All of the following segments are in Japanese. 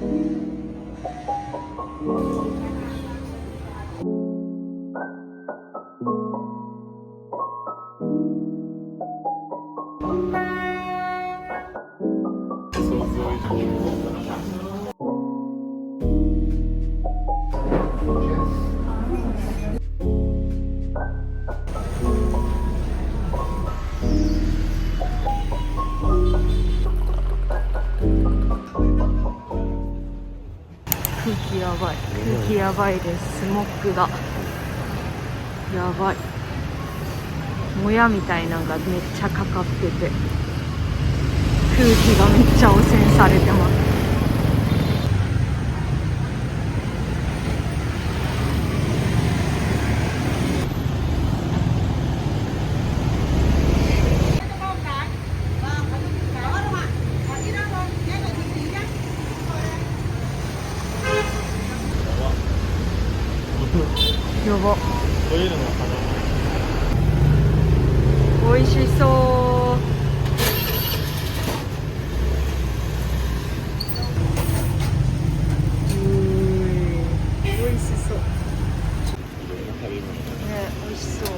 空気やばい、空気やばいです。スモッグがやばい。もやみたいなのがめっちゃかかってて、空気がめっちゃ汚染されてます。やば。美味しそう。美味しそう。ね、美味しそう。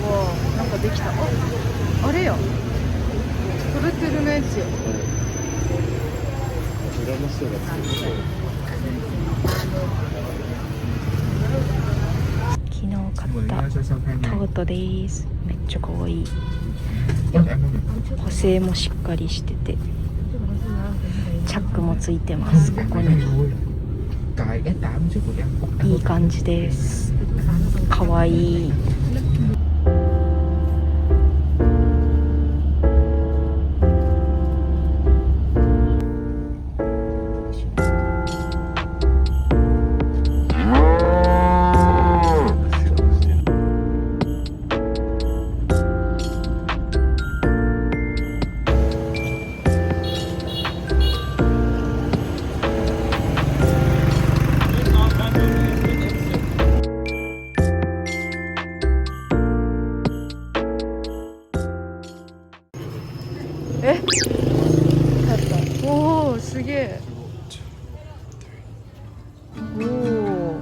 わあ、なんかできた。あれや。トルトゥルのやつや。昨日買ったトートです。めっちゃ可愛い。補正もしっかりしてて、チャックもついてます。ここにいい感じです。可愛い。え、おお、すげえ。おお。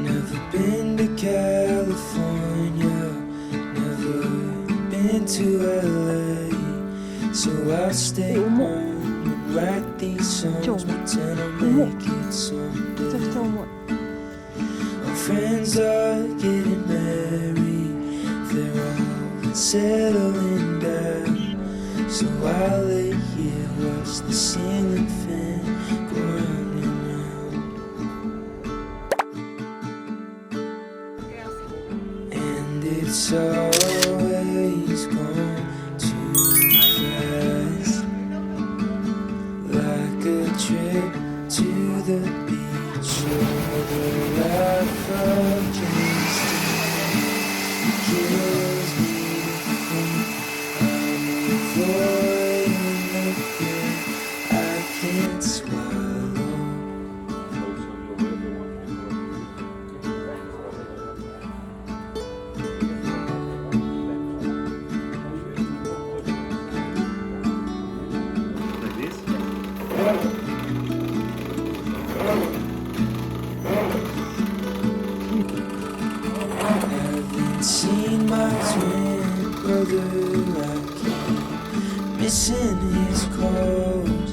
Never been to California, never been to LA, so I'll stay home and write these songs, pretend I'll make it someday. Our friends are getting married, they're all settling down, so I'll lay here, watch the ceiling fan go round and round. And it's always gone too fast, like a trip to the beach or the life of dreams. It kills me to think I'm avoiding the pain I can't swallow. Haven't seen my twin brother, I keep missing his calls.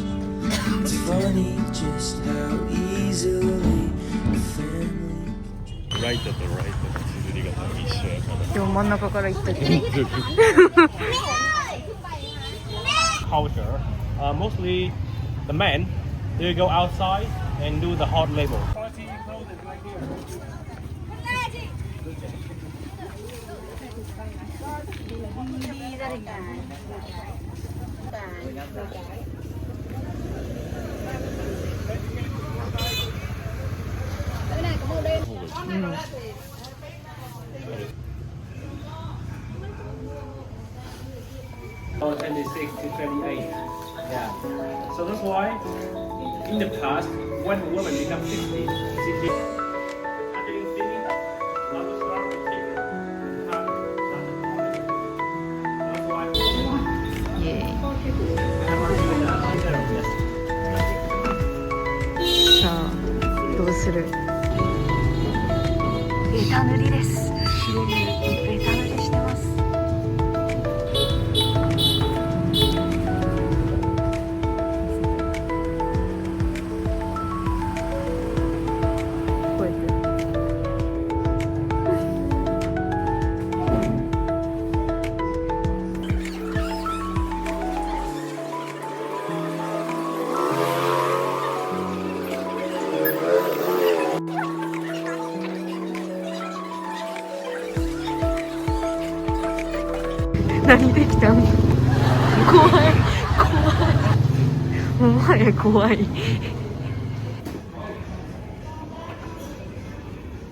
It's funny just how easily a family. ライトとライトの綴りが多分一緒やから。でも真ん中から行ったけど。Culture. Mostly the men, they go outside and do the hot labor. Oh, 26 to 28. Yeah. So that's why in the past, when women become 60, after you finish, now you start to take That's why イエーイ。さあどうする？ベタ塗りです。白にベタ塗りしてます。こうやって何できたの？怖い怖い。もはや怖い。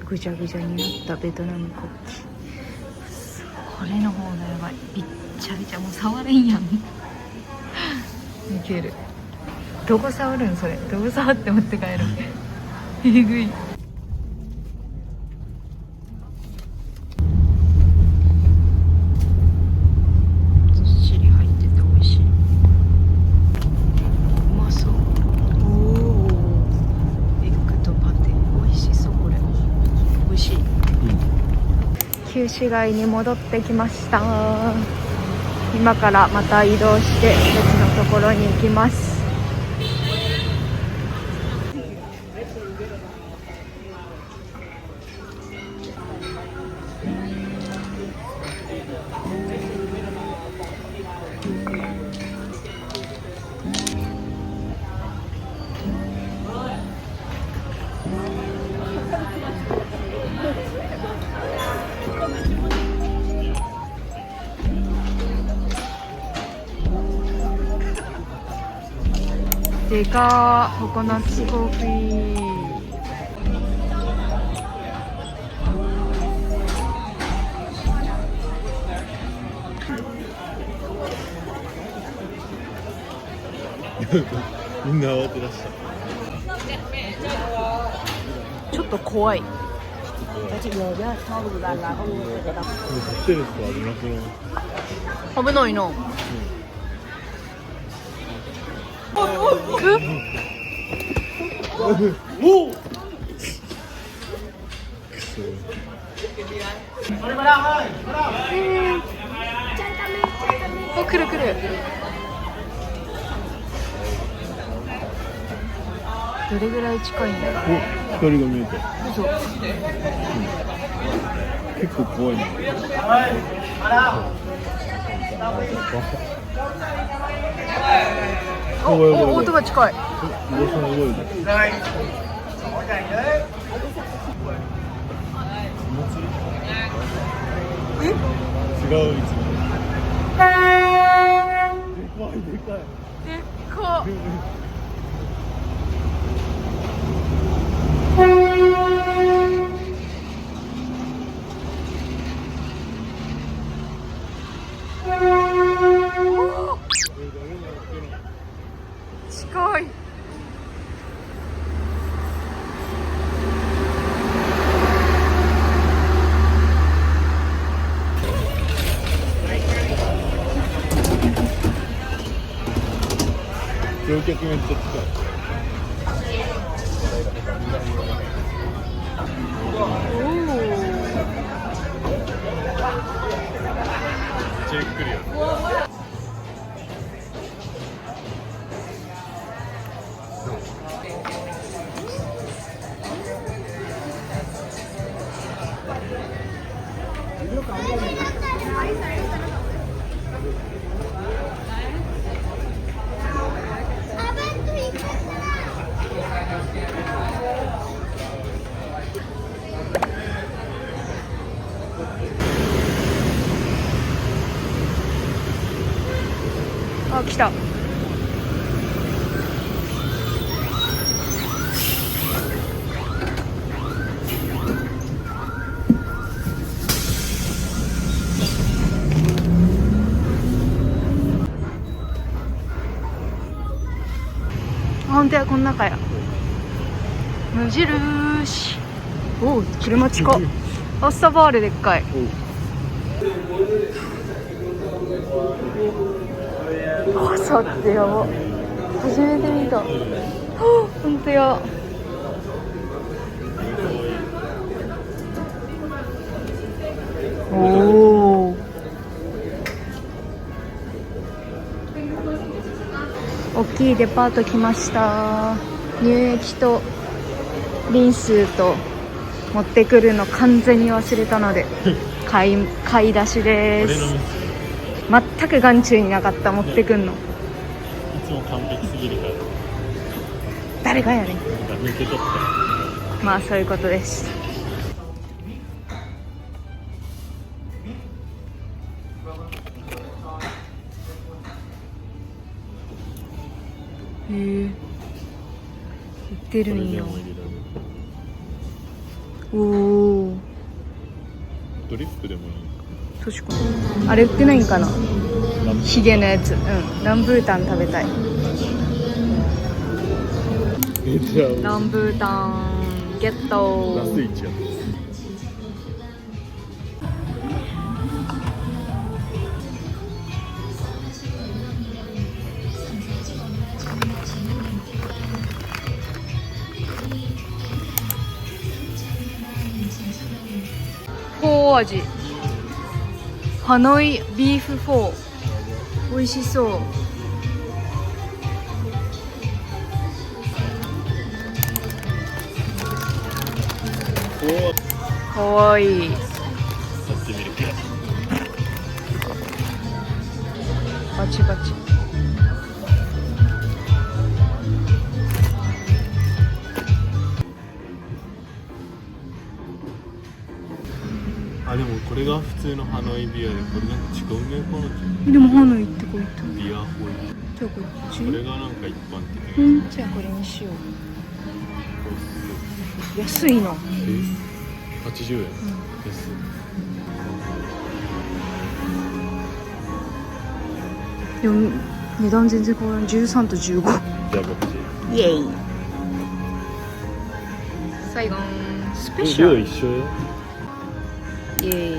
ぐちゃぐちゃになったベトナム国旗。これの方がやばい。びっちゃびちゃもう触れんやん。いける。どこ触るんそれ？どこ触って持って帰る？えぐい。旧市街に戻ってきました。今からまた移動して別のところに行きます。でかーココナッツコーヒー。みんな慌て出した。ちょっと怖い。立ってる人ありますね。危ないの。お、来る来る。どれぐらい近いんだろう。お、光が見えた。嘘。結構怖いな。お、音が近い。噂の動いて。違ういつも。でかいでかい。でっか。近い。乗客めっちゃ近い。チェックリア。あ、来た。本当や、この中や。無印。おお、車近っ。アスタバーレでっかい。朝ってやば。初めて見た。はあ、本当や。おお。大きいデパート来ました。乳液とリンスと持ってくるの完全に忘れたので買い出しです。全く眼中になかった、持ってくんの。いつも完璧すぎるから誰がやねん。抜け取った。まあそういうことです。へえ、売ってるんや。おお、ドリップでもいい。確かに。あれ売ってないんかな、ヒゲのやつ。うん、ランブータン食べたい。じゃあランブータンゲット。ラスイチや。フォー味、ハノイビーフフォー、美味しそう。かわいい。やってみるけど。バチバチ。あ、でもこれが普通のハノイビアで、これなんか違うメーカーなんじでもハノイってこいた。ゃない？ビアホイじゃあこっち。これがなんか一般的な。うん、じゃあこれにしよう。安いな。80円。安い。でも値段全然変わらん。13と15。じゃあこっち。イエイ。最後スペシャル。量一緒よ。イエイ。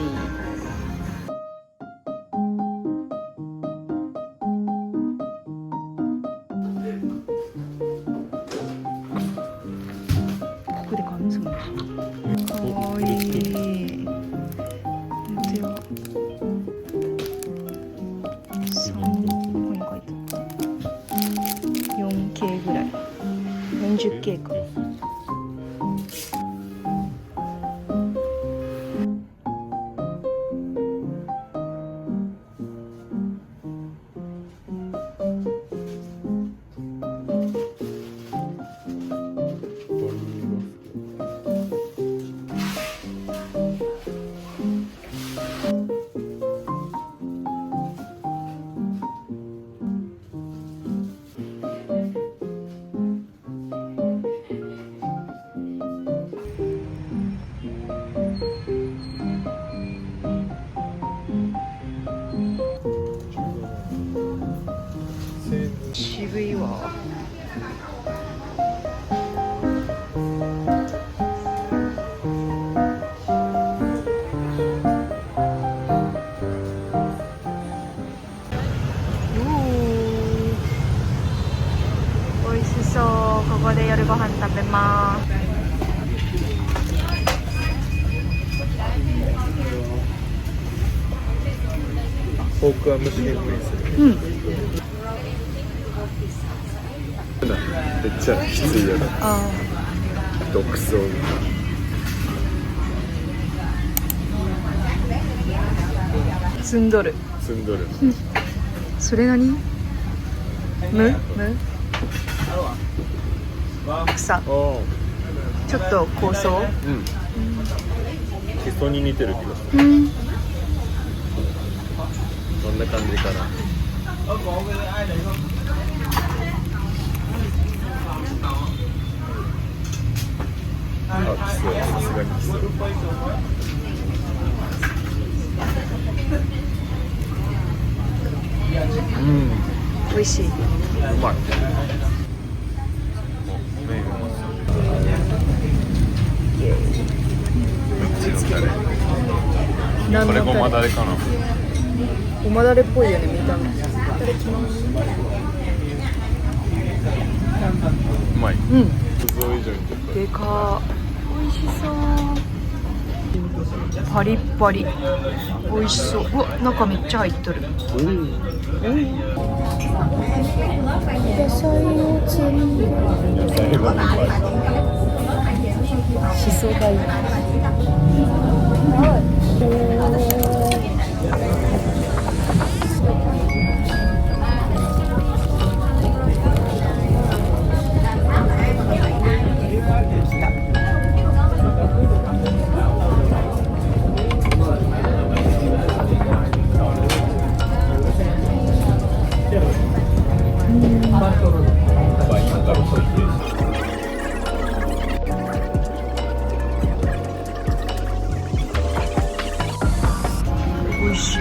ここで缶詰。かわいい。本当よ。ここに書いてあった。4K ぐらい。40K か。渋いわ。おいしそう。ここで夜ご飯食べます。ポークは蒸しにする。うん。めっちゃきついよな。あ独創。あ。積んどる。積んどる。それ何？む？草。ああ。ちょっと香草。うん。シソに似てる気がする。うん。どんな感じかな。あ、きそう。さすがにきそう。美味しい。うまい。け。これごまだれかな。ごまだれっぽいよね、見た目。いただきます。うまい。うん。想像以上にちょっと。でかー。美味しそう。パリッパリ。美味しそう。うわ、中めっちゃ入っとる。野菜を積んで。野菜がうまい。しそがいい。美味しい。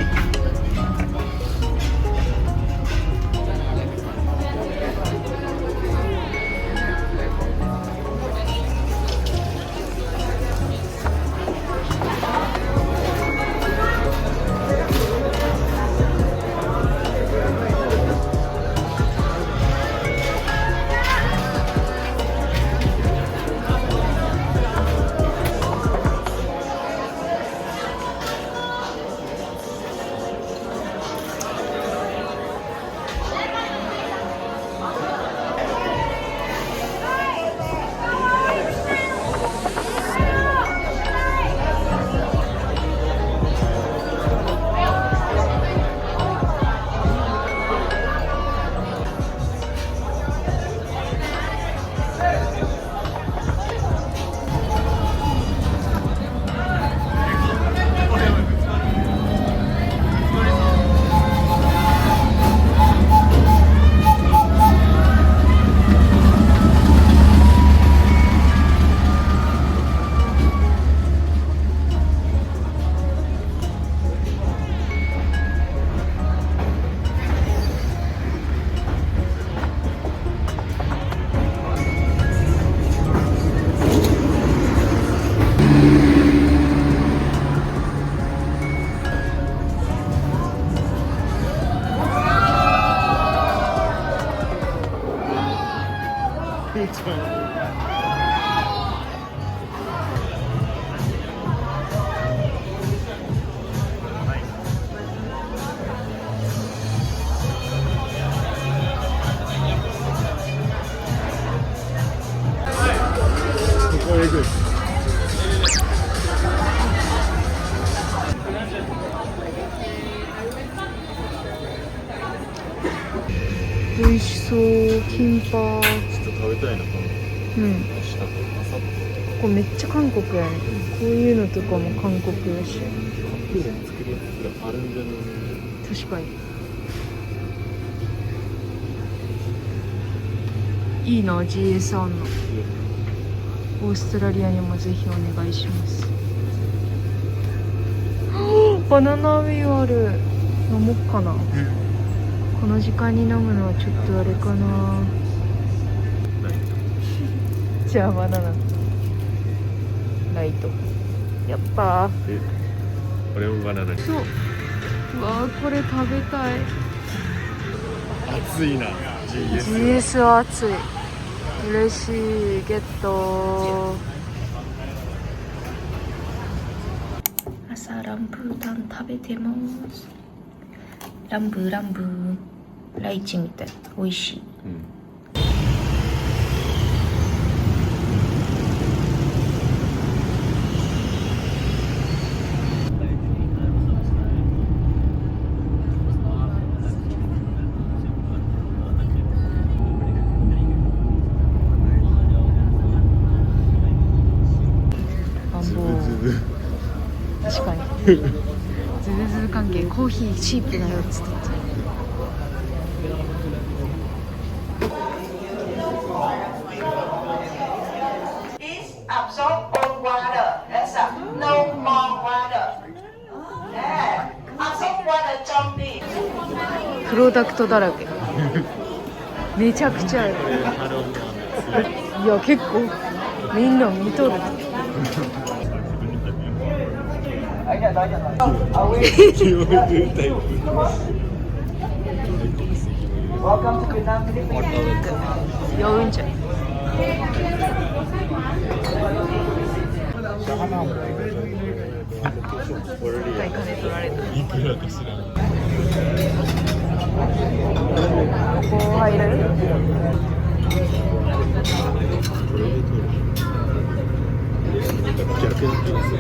美味しそう。キンパ。ちょっと食べたいな、この。うん。明日と明後日。ここめっちゃ韓国やね。こういうのとかも韓国やし。カップ麺作るやつがあるんじゃない。確かに。いいな、GS あんの。オーストラリアにもぜひお願いします。バナナウィーある。飲もっかな。この時間に飲むのはちょっとあれかな。じゃあバナナライト。やっぱこれもバナナ。そう。うわー、これ食べたい。熱いな。GS は熱い。嬉しい。ゲット。朝ランブータン食べてます。ランブーランブー。ライチみたい。美味しい。確かにズブズブ関係。コーヒーチープだよっつってた。Absorb all water. That's no more water. Yeah. Absorb water, zombie. プロダクトだらけ。めちゃくちゃある。いや結構みんな見とる。酔うんじゃん。絶対金取られた。いくらかしら。ここ入れる？逆に気がする。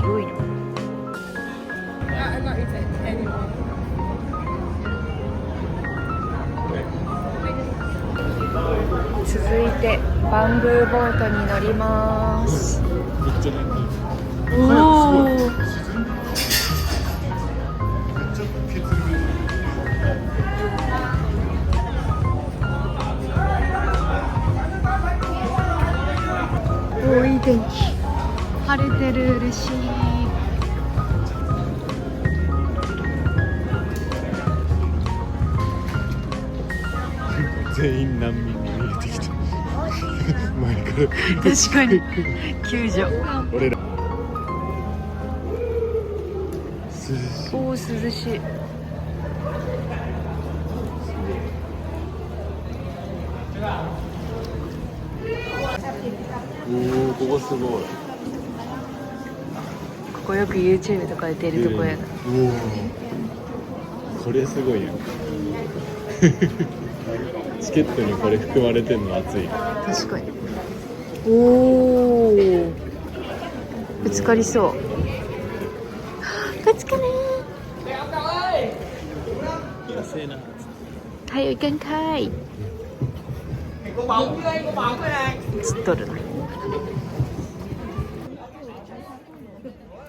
広いな。続いてバンブーボートに乗ります。めっちゃなんかおお。めっちゃ削る。おー、いい天気。晴れてる、嬉しい。全員難民に見えてきた。前から確かに救助。俺ら涼しい。おー、涼しい。おお、ここすごい。ここよく YouTube とかで出るとこやな。おお、これすごいやん。チケットにこれ含まれてんの熱い。確かに。おお。ぶつかりそう。ぶつかる。野生な。はい、行かんかい。つっとるな。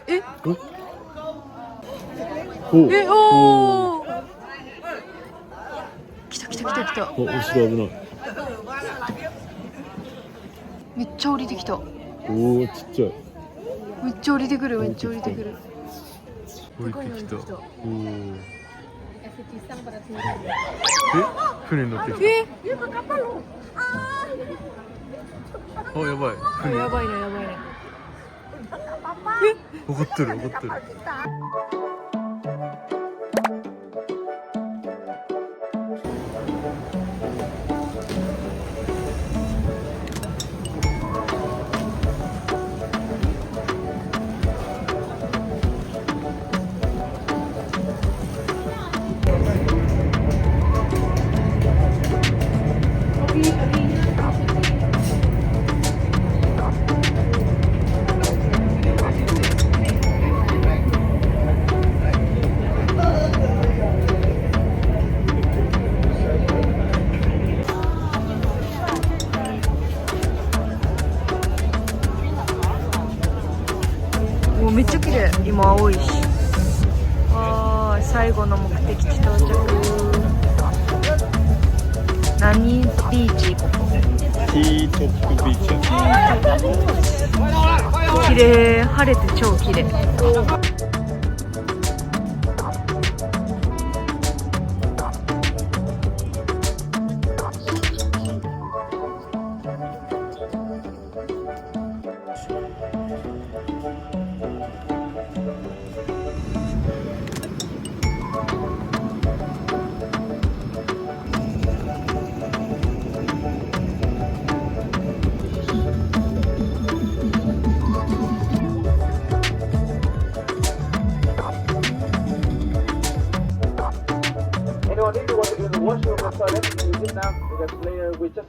え？おえ、おお。来た来た来た来た。お、後ろ危ない。めっちゃ降りてきた。おお、ちっちゃい。めっちゃ降りてくる、めっちゃ降りてくる。降りてきた。おお。船乗ってきえ？た。あ、やばい。船。やばいな、やばいな。怒ってる、怒ってる。もうめっちゃ綺麗。今青いし。わー、最後の目的地到着。何ビーチここ？ティートップビーチ。綺麗、晴れて超綺麗。Anyone need to want to go to the washroom or toilet, you sit down because later we just.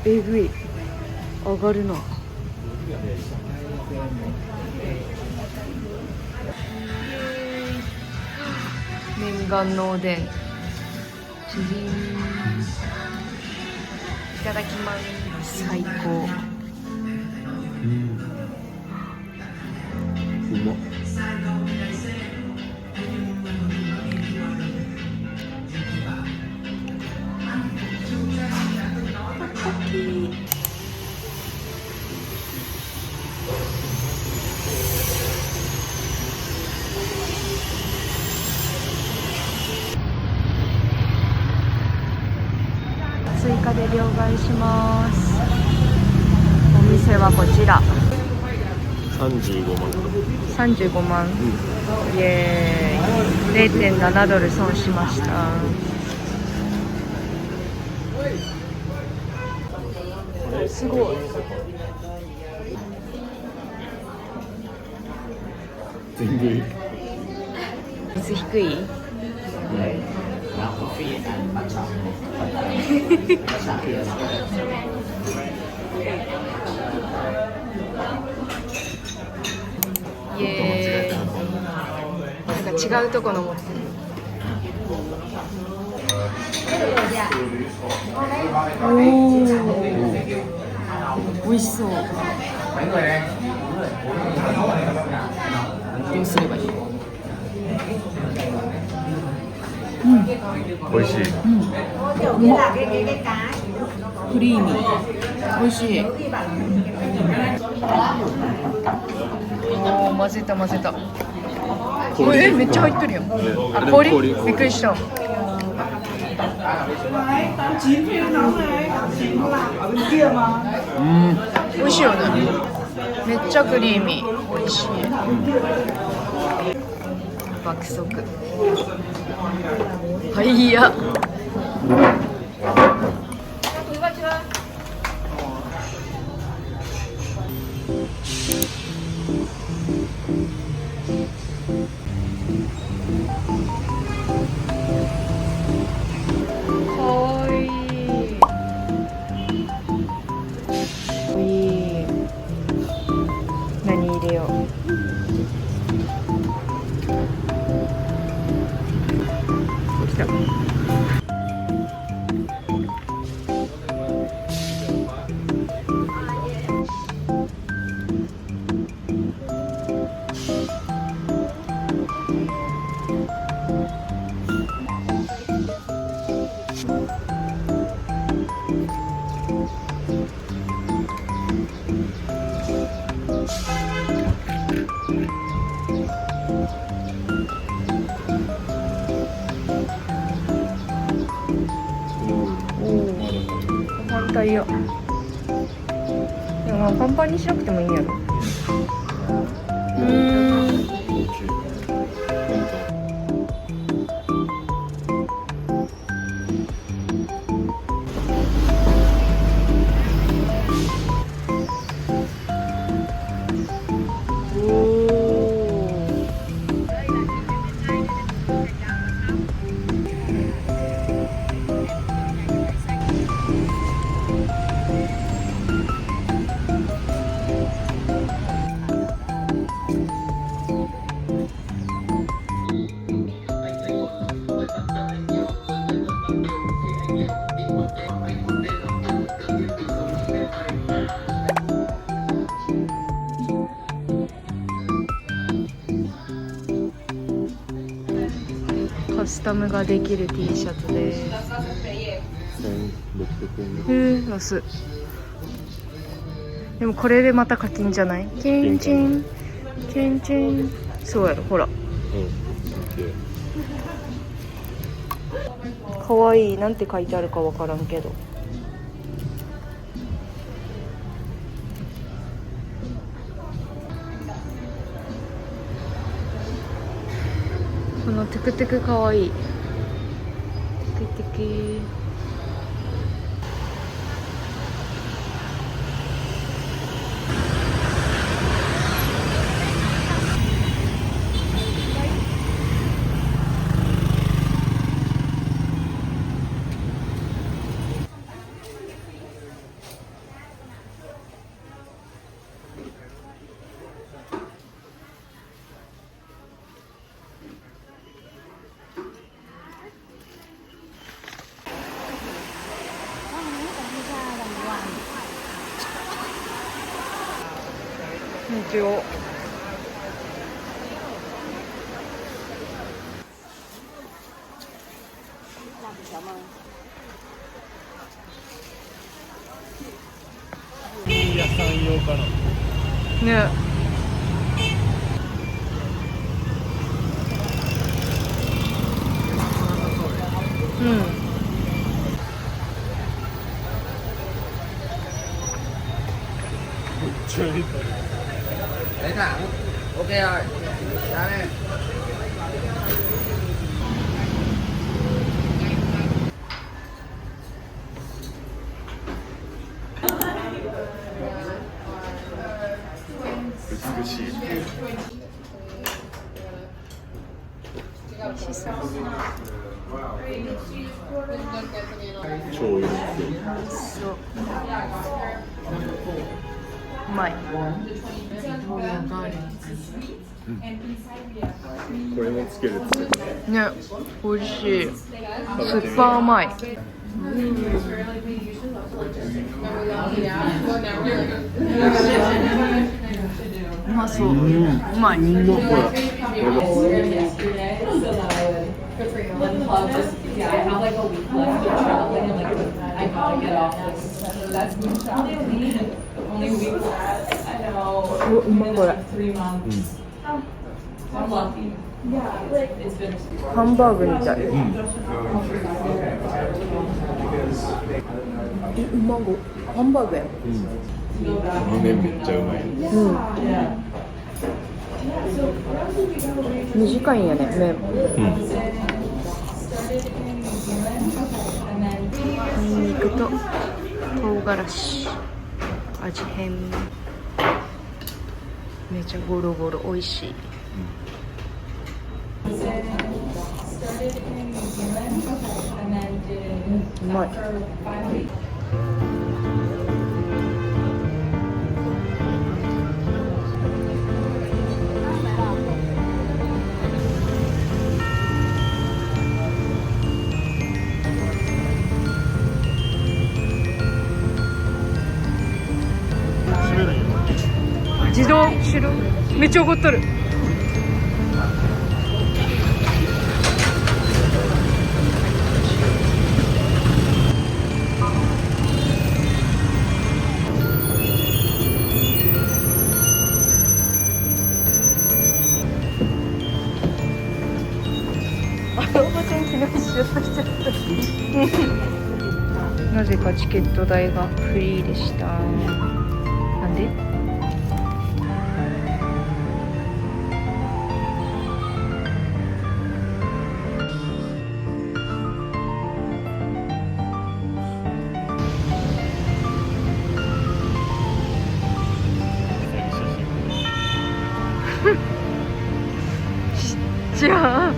えぐい。上がるな。念願のおでん。チリン。いただきます。最高。うまっ。追加で両替します。お店はこちら。35万。35万。イエーイ。0.7 ドル損しました。すごい。全部いい。水低い？イエーイ。なんか違うとこの持ってる。おお、美味しそう。どうすればいい？美味しい。クリーミー。美味しい。おお、混ぜた混ぜた。めっちゃ入ってるよ。あ、氷？びっくりした。美味しいよね。めっちゃクリーミー。美味しい。爆速。はいや。かわいい。いい。何入れよう。来た。反対よ。でもまあパンパンにしなくてもいいんやろ。スタムができる T シャツです。1600円。安い。でもこれでまた課金じゃない？チンチンチンチン。そうやろ、ほら。かわいい。なんて書いてあるかわからんけど。このトゥクトゥクかわいい。トゥクトゥク。一応屋さん用かな。ね。うん。Lấy thẳng. Ok rồi. Ra đây. 美しい。超いい。そう。うまい。これもつけるっつってね。ね、美味しい。スーパーうまい。うまそう。うまい。うまいこれ。ハンバーグみたい。うまご。ハンバーグや。この麺めっちゃうまい。短いんやね、麺。ニンニクと唐辛子、味変。めちゃゴロゴロ美味しい。うまい。自動後ろめっちゃ怒っとる。おばちゃん昨日シュッとしちゃった。なぜかチケット代がフリーでした。なんで？知らん。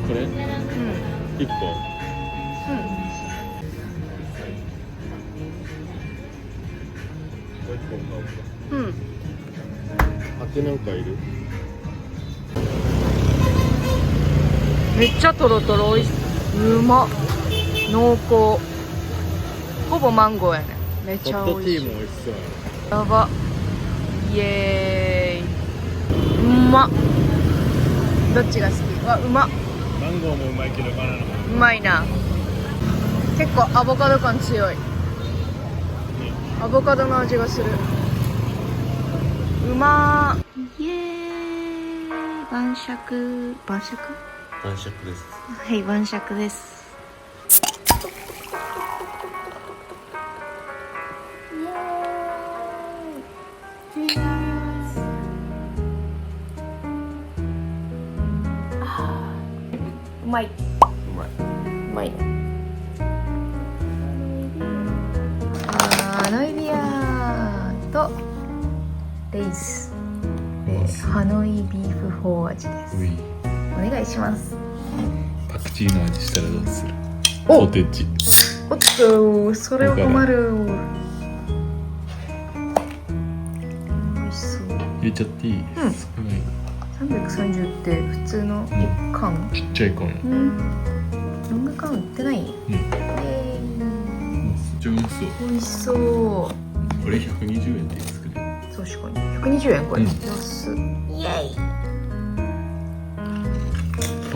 これ？一個。うん。あてなんかいる？めっちゃトロトロおいしい。うまっ。濃厚。ほぼマンゴーやね。めっちゃホットテ美味しい。ィーも美味しそうやば。イエーイ。うまっ。どっちが好き？わ、うまっ。マンゴーもうまいけどバナナもうまいな。結構アボカド感強い。アボカドの味がする。うまー。イエーイ。晩酌。晩酌？晩酌ですはい、晩酌です。うまい。うまいうまいね。ハノイビアとレイスハノイビーフフォー味です。お願いします。パクチーの味したらどうする？おポテチおっと、それは困る。美味しそう。入れちゃっていい？うん少ない330って普通の缶？ちっちゃい缶うん。ロング缶売ってない？イエめっちゃうまそうーイ。美味しそう。これ120円で安くね確かに。120円これ。うん安っ。イエーイ。あ、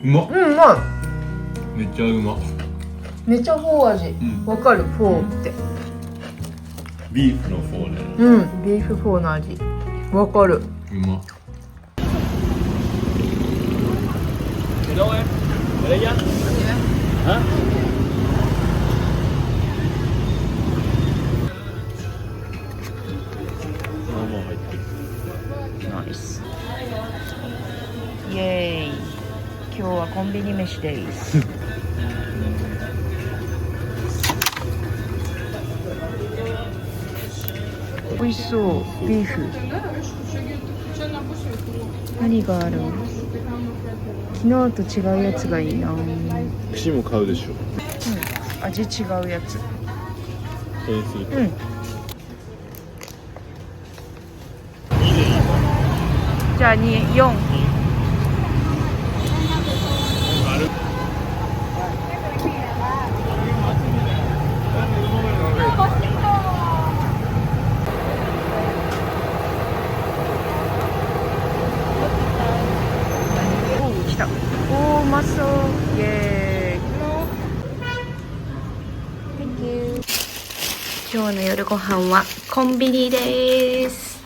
うまっうん、うまい。めっちゃうまっめっちゃフォー味。んわかる？フォーって。ビーフのフォーねうん、ビーフフォーの味。わかる。うまっĐâu em? Ở đây nhá. Hả? まあまあ入ってるナイス。イエーイ。今日はコンビニ飯です。美味しそう。ビーフ。何がある？昨日と違うやつがいいな。串も買うでしょ味違うやつ。それにするとうん。じゃあ4。おー、来た。おー、うまそう。イエーイ。Thank you。今日の夜ご飯はコンビニです。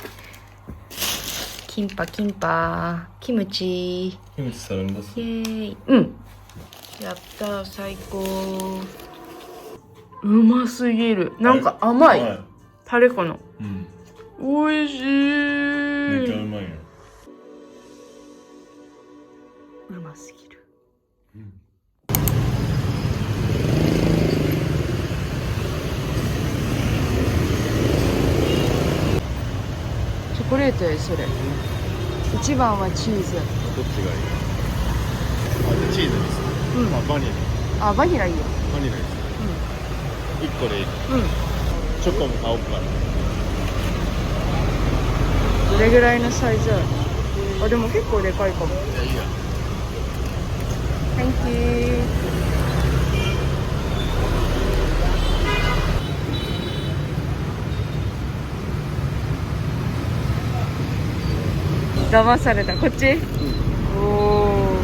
キンパキンパキムチ。キムチサランだすイエーイ。うん。やったー、最高。うますぎる。なんか甘い。タレかな。うん美味しい。めっちゃうまいようますぎる。チョコレートやそれ。一番はチーズ。どっちがいい？あ、じゃあチーズにする。うんあ、バニラ。あ、バニラいいよ。バニラにする。1個でいい。うん。チョコも買おうかな。どれぐらいのサイズある？あ、でも結構でかいかも。いや、いいや。Thank you。騙された。こっち？おお。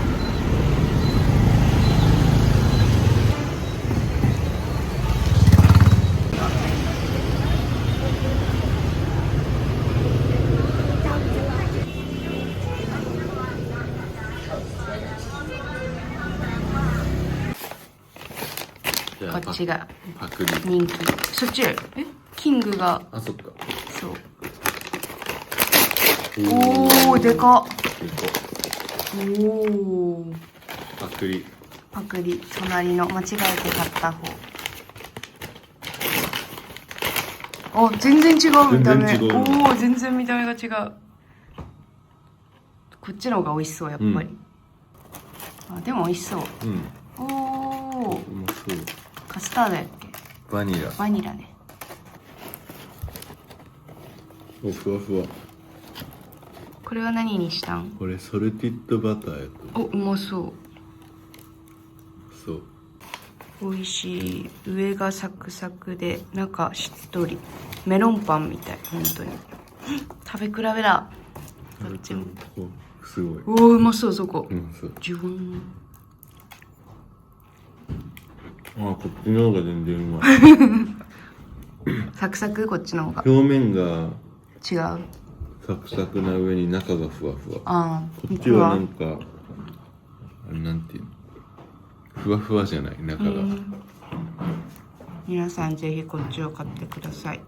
じゃこっちがパクリ。人気。そっち？キングが。あ、そっか。そう。おお、でかっ。おお。パクリ。パクリ、隣の間違えて買った方。あ、全然違う見た目。全然違うおお、全然見た目が違う。こっちの方が美味しそう、やっぱり。あ、でも美味しそう。うん。おお、うまそう。カスタードやっけ？バニラ。バニラね。お、ふわふわ。これは何にしたん？これソルティッドバターやと。お、うまそう。そう。美味しい。上がサクサクで中しっとり。メロンパンみたい、本当に。食べ比べだ。どっちも。すごい。おお、うまそう、そこ。そう。ジュン。あ、こっちの方が全然うまい。サクサク、こっちの方が。表面が違う。サクサクな上に中がふわふわ。ああ。こっちはなんか、あれなんていうの、ふわふわじゃない、中が。皆さんぜひこっちを買ってください。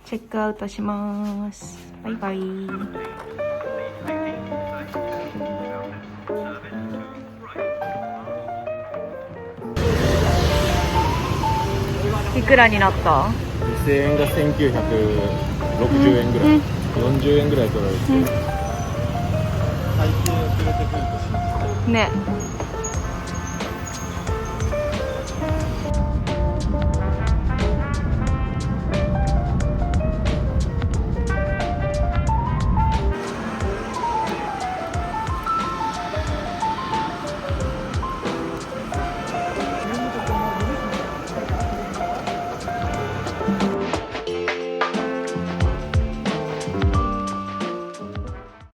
チェックアウトします。バイバイ。いくらになった？ 2000円が1960円ぐらい、40円ぐらい取られて、会計を連れてくると信じてね。